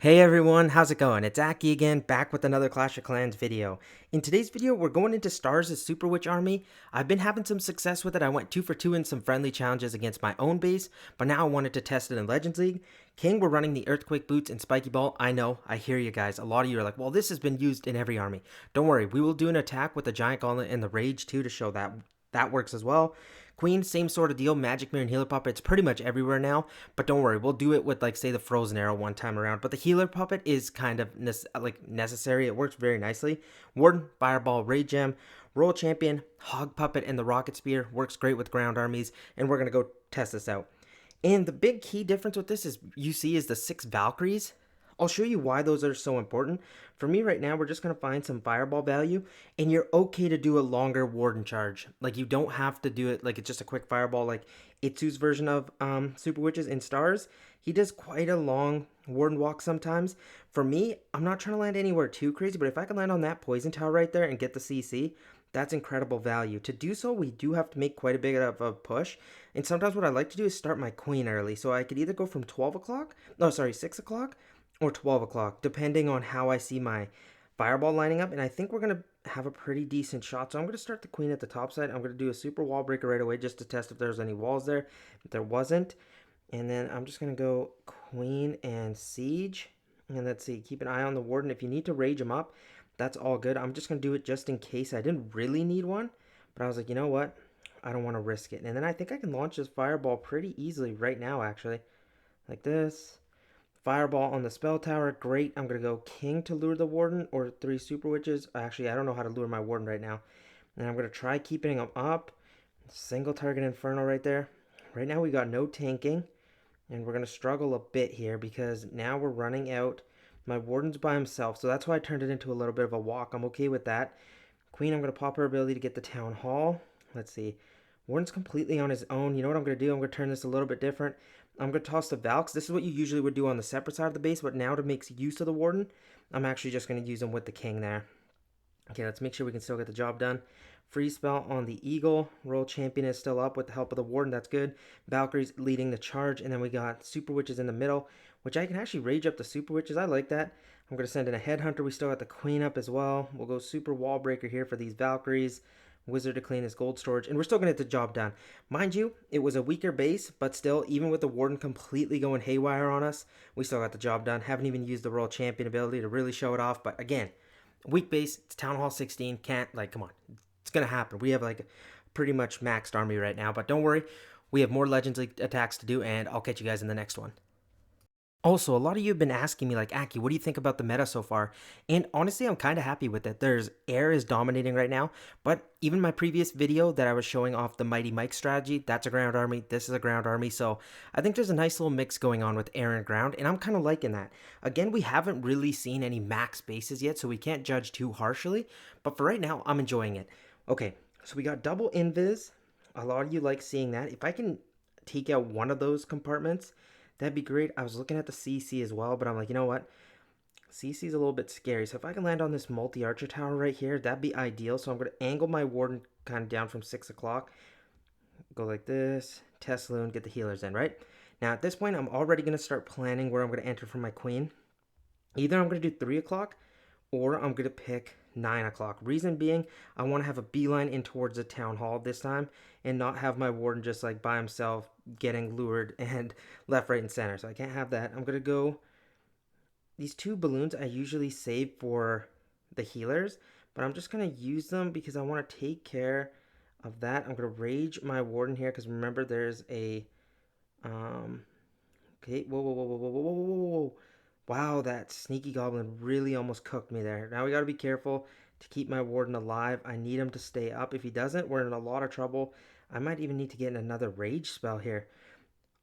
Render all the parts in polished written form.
Hey everyone, how's it going? It's Aki again, back with another Clash of Clans video. In today's video, we're going into Stars' Super Witch army. I've been having some success with it. I went 2 for 2 in some friendly challenges against my own base, but now I wanted to test it in Legends League. King, we're running the Earthquake Boots and Spiky Ball. I know, I hear you guys. A lot of you are like, well, this has been used in every army. Don't worry, we will do an attack with the Giant Gauntlet and the Rage too to show that that works as well. Queen, same sort of deal. Magic Mirror and Healer Puppet, it's pretty much everywhere now. But don't worry, we'll do it with, like, say, the Frozen Arrow one time around. But the Healer Puppet is kind of necessary. It works very nicely. Warden, Fireball, Rage Gem, Royal Champion, Hog Puppet, and the Rocket Spear works great with ground armies. And we're going to go test this out. And the big key difference with this is you see is the 6 Valkyries. I'll show you why those are so important. For me right now, we're just going to find some fireball value, and you're okay to do a longer Warden charge. Like, you don't have to do it like it's just a quick fireball like Itsu's version of Super Witches in Stars. He does quite a long Warden walk sometimes. For me, I'm not trying to land anywhere too crazy, but if I can land on that Poison Tower right there and get the CC, that's incredible value. To do so, we do have to make quite a bit of a push. And sometimes what I like to do is start my Queen early. So I could either go from 12 o'clock, no, sorry, 6 o'clock, or 12 o'clock, depending on how I see my fireball lining up. And I think we're going to have a pretty decent shot. So I'm going to start the Queen at the top side. I'm going to do a super wall breaker right away just to test if there's any walls there. If there wasn't. And then I'm just going to go Queen and Siege. And let's see, keep an eye on the Warden. If you need to rage him up, that's all good. I'm just going to do it just in case. I didn't really need one, but I was like, you know what? I don't want to risk it. And then I think I can launch this fireball pretty easily right now, actually. Like this. Fireball on the spell tower, great. I'm going to go King to lure the Warden, or 3 Super Witches. Actually, I don't know how to lure my Warden right now. And I'm going to try keeping him up. Single target Inferno right there. Right now we got no tanking. And we're going to struggle a bit here because now we're running out. My Warden's by himself, so that's why I turned it into a little bit of a walk. I'm okay with that. Queen, I'm going to pop her ability to get the Town Hall. Let's see. Warden's completely on his own. You know what I'm going to do? I'm going to turn this a little bit different. I'm going to toss the Valks. This is what you usually would do on the separate side of the base, but now to make use of the Warden, I'm actually just going to use him with the King there. Okay, let's make sure we can still get the job done. Freeze spell on the Eagle. Royal Champion is still up with the help of the Warden. That's good. Valkyrie's leading the charge, and then we got Super Witches in the middle, which I can actually rage up the Super Witches. I like that. I'm going to send in a Headhunter. We still got the Queen up as well. We'll go Super Wall Breaker here for these Valkyries. Wizard to clean his gold storage, and we're still going to get the job done. Mind you, it was a weaker base, but still, even with the Warden completely going haywire on us, we still got the job done. Haven't even used the Royal Champion ability to really show it off, but again, weak base, it's TownHall 16, can't, like, come on. It's going to happen. We have, like, a pretty much maxed army right now, but don't worry. We have more Legends League attacks to do, and I'll catch you guys in the next one. Also, a lot of you have been asking me, like, Aki, what do you think about the meta so far? And honestly, I'm kind of happy with it. There's air is dominating right now, but even my previous video that I was showing off the Mighty Mike strategy, that's a ground army, this is a ground army, so I think there's a nice little mix going on with air and ground, and I'm kind of liking that. Again, we haven't really seen any max bases yet, so we can't judge too harshly, but for right now, I'm enjoying it. Okay, so we got double invis. A lot of you like seeing that. If I can take out one of those compartments, that'd be great. I was looking at the CC as well, but I'm like, you know what? CC is a little bit scary. So if I can land on this multi-archer tower right here, that'd be ideal. So I'm going to angle my Warden kind of down from 6 o'clock. Go like this. Test Loon, get the healers in, right? Now at this point, I'm already going to start planning where I'm going to enter for my Queen. Either I'm going to do 3 o'clock or I'm going to pick 9 o'clock. Reason being, I want to have a beeline in towards the Town Hall this time and not have my Warden just like by himself getting lured and left, right, and center. So I can't have that. I'm going to go... These 2 balloons I usually save for the healers, but I'm just going to use them because I want to take care of that. I'm going to rage my Warden here because remember there's a... Okay, whoa, whoa, whoa, whoa, whoa, whoa, whoa, whoa, whoa. Wow, that sneaky goblin really almost cooked me there. Now we got to be careful to keep my Warden alive. I need him to stay up. If he doesn't, we're in a lot of trouble. I might even need to get another rage spell here.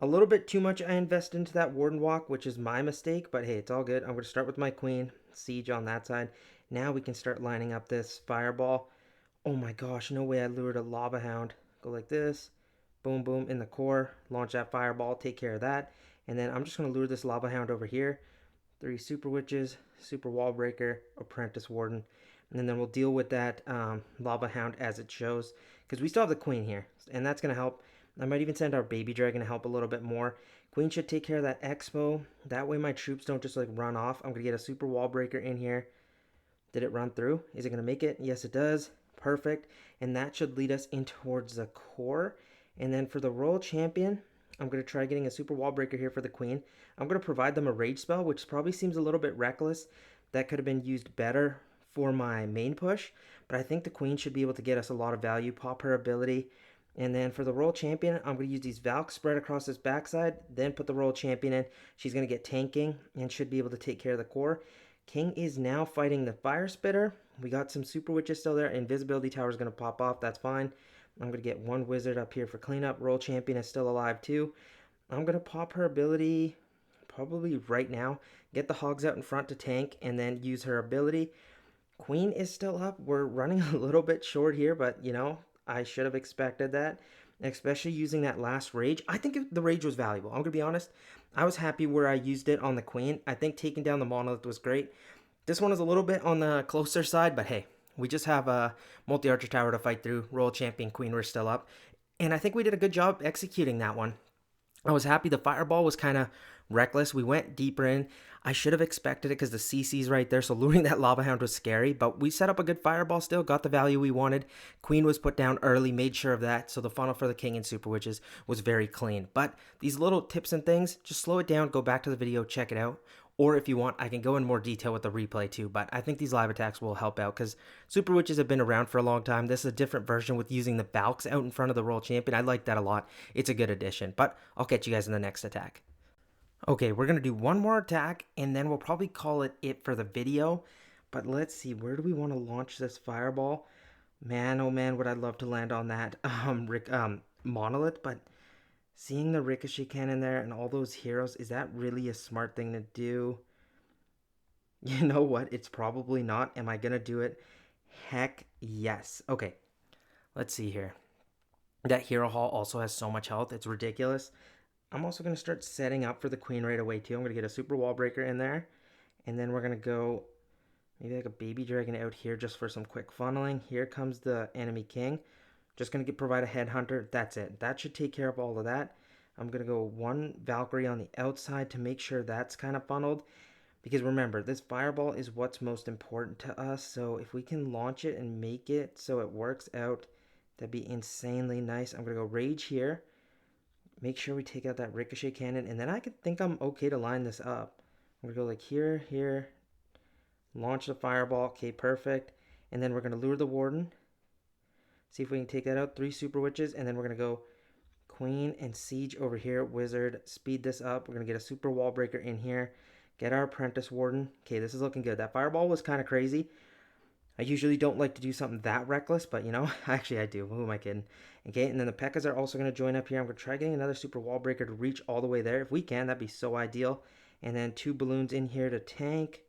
A little bit too much I invest into that Warden walk, which is my mistake, but hey, it's all good. I'm going to start with my Queen, Siege on that side. Now we can start lining up this Fireball. Oh my gosh, no way I lured a Lava Hound. Go like this. Boom, boom, in the core. Launch that Fireball, take care of that. And then I'm just going to lure this Lava Hound over here. 3 Super Witches, Super Wall Breaker, Apprentice Warden. And then we'll deal with that Lava Hound as it shows. Because we still have the Queen here. And that's going to help. I might even send our Baby Dragon to help a little bit more. Queen should take care of that expo. That way my troops don't just like run off. I'm going to get a super wall breaker in here. Did it run through? Is it going to make it? Yes, it does. Perfect. And that should lead us in towards the core. And then for the royal champion, I'm going to try getting a super wall breaker here for the queen. I'm going to provide them a rage spell, which probably seems a little bit reckless. That could have been used better for my main push. But I think the queen should be able to get us a lot of value. Pop her ability. And then for the royal champion, I'm going to use these Valks spread across this backside. Then put the royal champion in. She's going to get tanking and should be able to take care of the core. King is now fighting the fire spitter. We got some super witches still there. Invisibility tower is going to pop off. That's fine. I'm going to get one wizard up here for cleanup. Royal champion is still alive too. I'm going to pop her ability probably right now. Get the hogs out in front to tank and then use her ability. Queen is still up. We're running a little bit short here, but you know, I should have expected that, especially using that last rage. I think the rage was valuable. I'm going to be honest. I was happy where I used it on the queen. I think taking down the monolith was great. This one is a little bit on the closer side, but hey, we just have a multi-archer tower to fight through. Royal champion, queen were still up. And I think we did a good job executing that one. I was happy. The fireball was kind of reckless. We went deeper in. I should have expected it because the CC's right there, so luring that lava hound was scary, but we set up a good fireball still, got the value we wanted. Queen was put down early, made sure of that, so the funnel for the king and super witches was very clean. But these little tips and things, just slow it down, go back to the video, check it out. Or if you want, I can go in more detail with the replay too, but I think these live attacks will help out because super witches have been around for a long time. This is a different version with using the Valks out in front of the royal champion. I like that a lot. It's a good addition, but I'll catch you guys in the next attack. Okay, we're going to do one more attack, and then we'll probably call it for the video. But let's see, where do we want to launch this fireball? Man, oh man, would I love to land on that monolith, but seeing the ricochet cannon there and all those heroes, is that really a smart thing to do? You know what? It's probably not. Am I going to do it? Heck yes. Okay, let's see here. That hero hall also has so much health. It's ridiculous. I'm also going to start setting up for the queen right away too. I'm going to get a super wall breaker in there. And then we're going to go maybe like a baby dragon out here just for some quick funneling. Here comes the enemy king. Just going to provide a headhunter. That's it. That should take care of all of that. I'm going to go one Valkyrie on the outside to make sure that's kind of funneled. Because remember, this fireball is what's most important to us. So if we can launch it and make it so it works out, that'd be insanely nice. I'm going to go rage here. Make sure we take out that ricochet cannon, and then I could think I'm okay to line this up. I'm going to go like here, here, launch the fireball. Okay, perfect. And then we're going to lure the warden. See if we can take that out. 3 super witches, and then we're going to go queen and siege over here. Wizard, speed this up. We're going to get a super wall breaker in here. Get our apprentice warden. Okay, this is looking good. That fireball was kind of crazy. I usually don't like to do something that reckless, but you know, actually I do. Who am I kidding? Okay, and then the P.E.K.K.A.s are also going to join up here. I'm going to try getting another super wall breaker to reach all the way there. If we can, that'd be so ideal. And then 2 balloons in here to tank.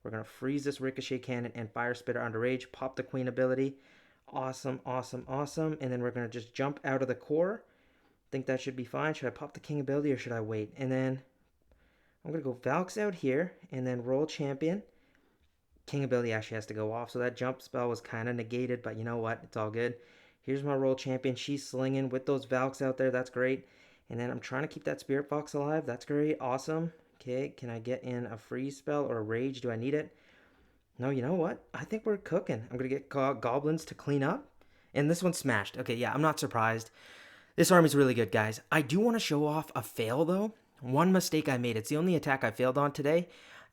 We're going to freeze this ricochet cannon and fire spitter under rage. Pop the queen ability. Awesome, awesome, awesome. And then we're going to just jump out of the core. Think that should be fine. Should I pop the king ability or should I wait? And then I'm going to go Valks out here and then royal champion. King ability actually has to go off, so that jump spell was kind of negated, but you know what? It's all good. Here's my royal champion. She's slinging with those Valks out there. That's great. And then I'm trying to keep that Spirit Fox alive. That's great. Awesome. Okay, can I get in a freeze spell or a rage? Do I need it? No, you know what? I think we're cooking. I'm going to get goblins to clean up. And this one's smashed. Okay, yeah, I'm not surprised. This army's really good, guys. I do want to show off a fail, though. One mistake I made. It's the only attack I failed on today.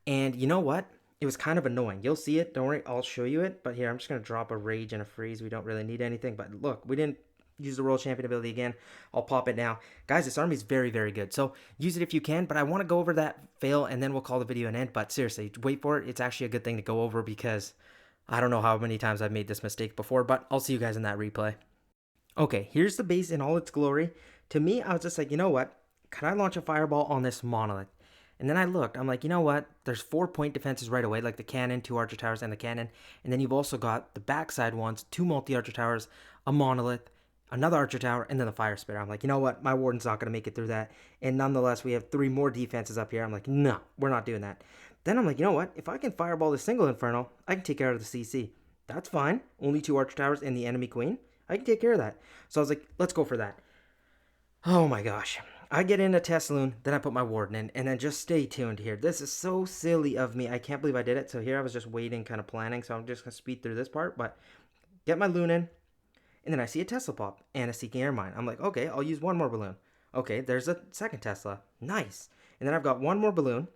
And you know what? It was kind of annoying. You'll see it. Don't worry. I'll show you it. But here, I'm just going to drop a rage and a freeze. We don't really need anything. But look, we didn't use the royal champion ability again. I'll pop it now. Guys, this army is very, very good. So use it if you can. But I want to go over that fail and then we'll call the video an end. But seriously, wait for it. It's actually a good thing to go over because I don't know how many times I've made this mistake before. But I'll see you guys in that replay. Okay, here's the base in all its glory. To me, I was just like, you know what? Can I launch a fireball on this monolith? And then I looked, I'm like, you know what? There's 4-point defenses right away, like the cannon, 2 archer towers, and the cannon. And then you've also got the backside ones, 2 multi-archer towers, a monolith, another archer tower, and then the fire spitter. I'm like, you know what? My warden's not going to make it through that. And nonetheless, we have 3 more defenses up here. I'm like, no, we're not doing that. Then I'm like, you know what? If I can fireball this single inferno, I can take care of the CC. That's fine. Only 2 archer towers and the enemy queen. I can take care of that. So I was like, let's go for that. Oh my gosh. I get in a Tesloon, then I put my Warden in, and then just stay tuned here. This is so silly of me. I can't believe I did it. So here I was just waiting, kind of planning. So I'm just going to speed through this part. But get my Loon in, and then I see a Tesla pop and a Seeking Air Mine. I'm like, okay, I'll use one more balloon. Okay, there's a second Tesla. Nice. And then I've got one more balloon.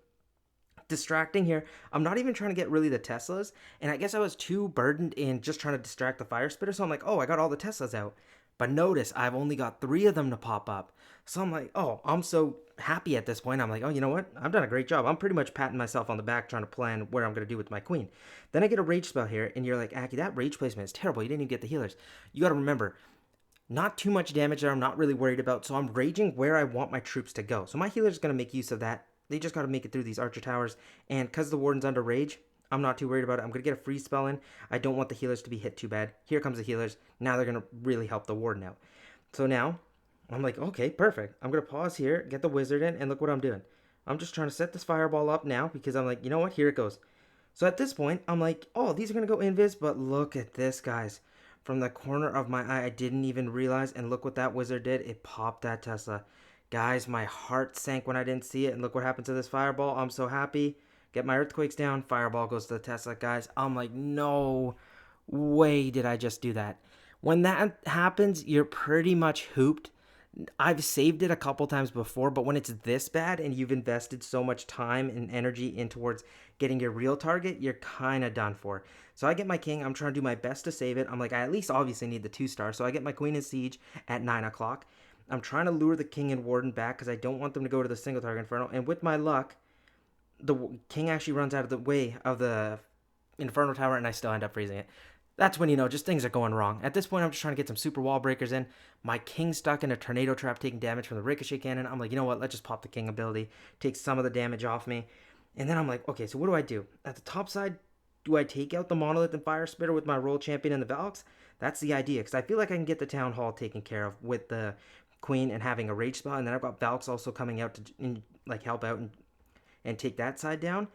Distracting here. I'm not even trying to get really the Teslas, and I guess I was too burdened in just trying to distract the fire spitter, so I'm like, oh, I got all the Teslas out. But notice I've only got 3 of them to pop up. So I'm like, oh, I'm so happy at this point. I'm like, oh, you know what? I've done a great job. I'm pretty much patting myself on the back trying to plan where I'm going to do with my queen. Then I get a rage spell here, and you're like, Aki, that rage placement is terrible. You didn't even get the healers. You got to remember, not too much damage there. I'm not really worried about, so I'm raging where I want my troops to go. So my healer's going to make use of that. They just got to make it through these archer towers, and because the Warden's under rage, I'm not too worried about it. I'm going to get a free spell in. I don't want the healers to be hit too bad. Here comes the healers. Now they're going to really help the Warden out. So now, I'm like, okay, perfect. I'm going to pause here, get the wizard in, and look what I'm doing. I'm just trying to set this fireball up now, because I'm like, you know what? Here it goes. So at this point, I'm like, oh, these are going to go invis, but look at this, guys. From the corner of my eye, I didn't even realize, and look what that wizard did. It popped that Tesla. Guys, my heart sank when I didn't see it, and look what happened to this fireball. I'm so happy. Get my earthquakes down. Fireball goes to the Tesla, guys. I'm like, no way did I just do that. When that happens, you're pretty much hooped. I've saved it a couple times before, but when it's this bad and you've invested so much time and energy in towards getting your real target, you're kind of done for. So I get my king. I'm trying to do my best to save it. I'm like, I at least obviously need the 2-star. So I get my queen in siege at 9 o'clock. I'm trying to lure the king and warden back because I don't want them to go to the single target inferno. And with my luck, the king actually runs out of the way of the inferno tower, and I still end up freezing it. That's when, just things are going wrong. At this point, I'm just trying to get some super wall breakers in. My king's stuck in a tornado trap taking damage from the ricochet cannon. I'm like, you know what? Let's just pop the king ability. Take some of the damage off me. And then I'm like, okay, so what do I do? At the top side, do I take out the monolith and fire spitter with my royal champion and the Valks? That's the idea, because I feel like I can get the town hall taken care of with the queen and having a rage spell. And then I've got Valks also coming out to help out and take that side down.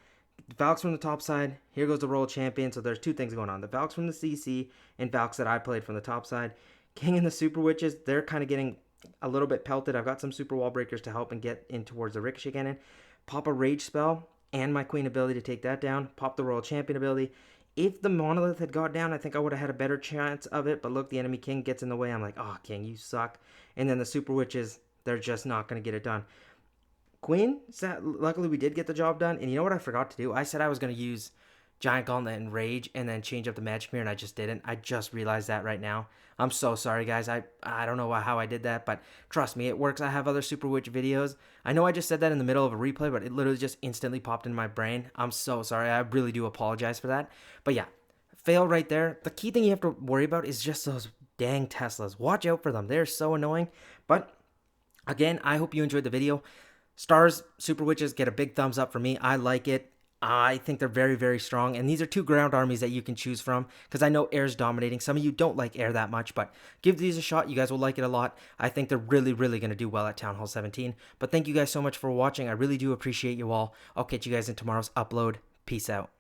Valks from the top side. Here goes the royal champion. So there's 2 things going on. The Valks from the CC and Valks that I played from the top side. King and the super witches, they're kind of getting a little bit pelted. I've got some super wall breakers to help and get in towards the ricochet cannon. Pop a rage spell and my queen ability to take that down. Pop the royal champion ability. If the monolith had got down, I think I would have had a better chance of it. But look, the enemy king gets in the way. I'm like, oh, king, you suck. And then the super witches, they're just not going to get it done. Queen, luckily we did get the job done. And you know what I forgot to do? I said I was going to use Giant Gauntlet and Rage and then change up the Magic Mirror, and I just didn't. I just realized that right now. I'm so sorry, guys. I don't know how I did that, but trust me, it works. I have other Super Witch videos. I know I just said that in the middle of a replay, but it literally just instantly popped in my brain. I'm so sorry. I really do apologize for that. But yeah, fail right there. The key thing you have to worry about is just those dang Teslas. Watch out for them. They're so annoying. But again, I hope you enjoyed the video. Stars, Super Witches get a big thumbs up for me. I like it. I think they're very, very strong. And these are 2 ground armies that you can choose from, because I know air is dominating. Some of you don't like air that much, but give these a shot. You guys will like it a lot. I think they're really, really going to do well at TownHall 17. But thank you guys so much for watching. I really do appreciate you all. I'll catch you guys in tomorrow's upload. Peace out.